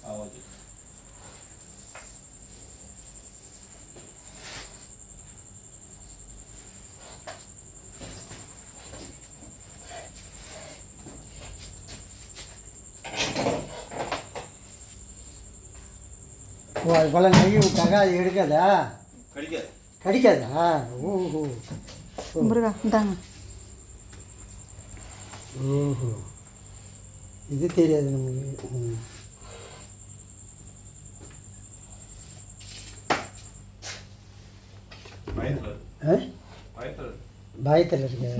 Okay. ஓ அது போல் நெய் விட்டாங்க அது எடுக்காதா? கடிக்காது. கடிக்காதா? ஓஹோ முருகா இந்தாங்க. ஓஹோ இது தெரியாது நமக்கு. பயத்தில் இருக்கு.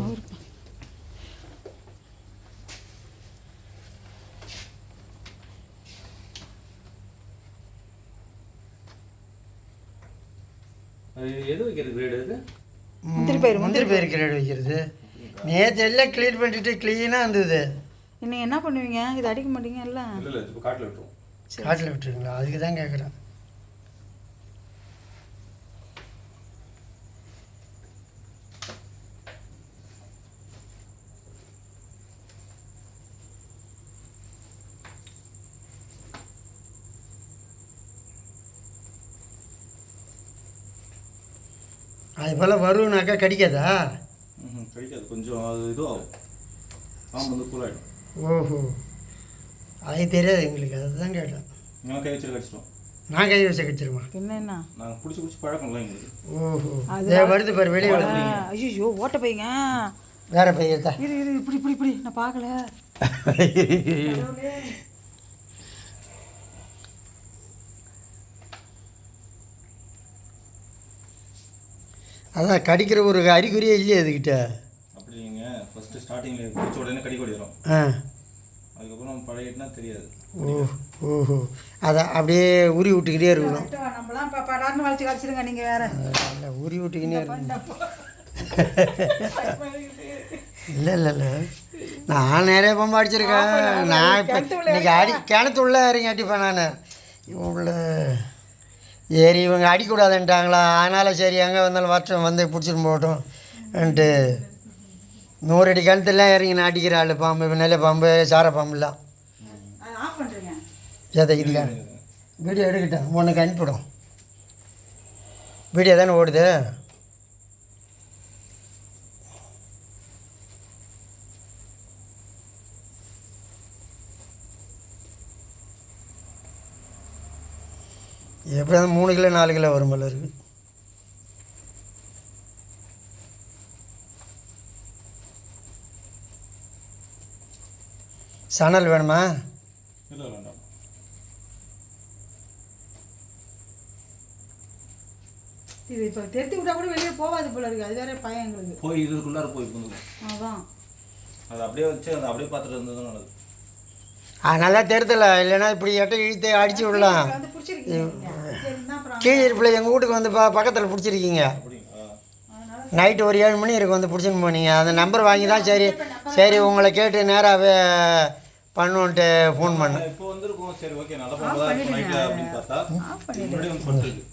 எது வைக்கிறது கிரேடு இது? முந்திரி பயிர் கிரேடு வைக்கிறது. நேற்று எல்லாம் க்ளீன் பண்ணிட்டு க்ளீனாக இருந்தது. இன்னும் என்ன பண்ணுவீங்க? இது அடிக்க மாட்டீங்க எல்லாம்? இல்லை இப்போ காட்டில் விட்டுருவோம். காட்டில் விட்டுருங்களா? அதுக்கு தான் கேட்குறேன். அது போல் வருனாக்கா கடிக்காதா? கடிக்காது. கொஞ்சம் அது இதுவும் ஆகும். வந்து கூலாகிடும். ஓஹோ அது தெரியாது எங்களுக்கு. அதுதான் கேட்டேன். நீங்கள் கை வச்சு கடிச்சிட்டோம். நான் கை வச்சு கடிச்சிருமா? என்னண்ணா நாங்கள் பிடிச்சி பழக்கம் இல்லை எங்களுக்கு. ஓஹோ அதே வருது பாரு வெளியே வருது. ஐயோ ஓட்ட பையங்க வேற பையத்தா. இரு இரு இப்படி இப்படி இப்படி நான் பார்க்கல. அதான் கடிக்கிற ஒரு அறிகுறியே இல்லையே அதுக்கிட்ட. அப்படி நீங்கள் ஃபஸ்ட்டு ஸ்டார்டிங்கில் பிடிச்ச உடனே கடி கொடிடும். அதுக்கப்புறம் பழகிட்டுனா தெரியாது. ஓஹோ அதான் அப்படியே உரி விட்டுக்கிட்டே இருக்கணும். நம்மளாம் இப்போ படார்னு வளைச்சி கழிச்சிடுங்க. நீங்கள் வேற இல்லை உரி விட்டுக்கிட்டே இருக்கணும். இல்லை இல்லை இல்லை நான் நிறைய பம்பு அடிச்சிருக்கேன். நான் இப்போ இன்னைக்கு கிணத்துள்ள இறங்கி அடிப்பேன். நான் இவங்கள சரி இவங்க அடிக்கூடாதுன்ட்டாங்களா, அதனால் சரி எங்கே வந்தாலும் வருஷம் வந்து பிடிச்சிட்டு போகட்டும்ன்ட்டு 100 அடி கிணத்துலாம் இறங்கி நான் அடிக்கிற ஆள். பாம்பு நெல்லை பாம்பு சார பாம்புலாம் எதை இல்லை வீடியோ எடுக்கிட்டேன். உனக்கு அனுப்பிவிடும். வீடியோ தானே ஓடுது. எப்படியாவது 3 கிலோ 4 கிலோ வரும் போல இருக்குது. சணல் வேணுமா? இல்லை வேண்டாம். இது இப்போ தெரித்து விட்டா கூட வெளியே போகாது போல இருக்குது. அது வேற பயம் எங்களுக்கு. போய் இதுக்குள்ளார போய் வந்துடும். அதான் அது அப்படியே வச்சு அதை அப்படியே பார்த்துட்டு இருந்தது நல்லது. அதனால தெரிதல இல்லைன்னா இப்படி எட்டை இழுத்து அடிச்சு விடலாம். கீழே இருப்பில் எங்கள் வீட்டுக்கு வந்து பக்கத்தில் பிடிச்சிருக்கீங்க. நைட்டு ஒரு 7 மணி இருக்கு வந்து பிடிச்சின்னு போனீங்க. அந்த நம்பர் வாங்கி தான் சரி சரி உங்களை கேட்டு நேராகவே பண்ணுன்ட்டு ஃபோன் பண்ணேன். இப்போ வந்துருக்கோம். சரி ஓகே நல்லா பண்ணுறதா நைட்டில் அப்படின்னு பார்த்தா முன்னாடி வந்து படுத்துருக்கு.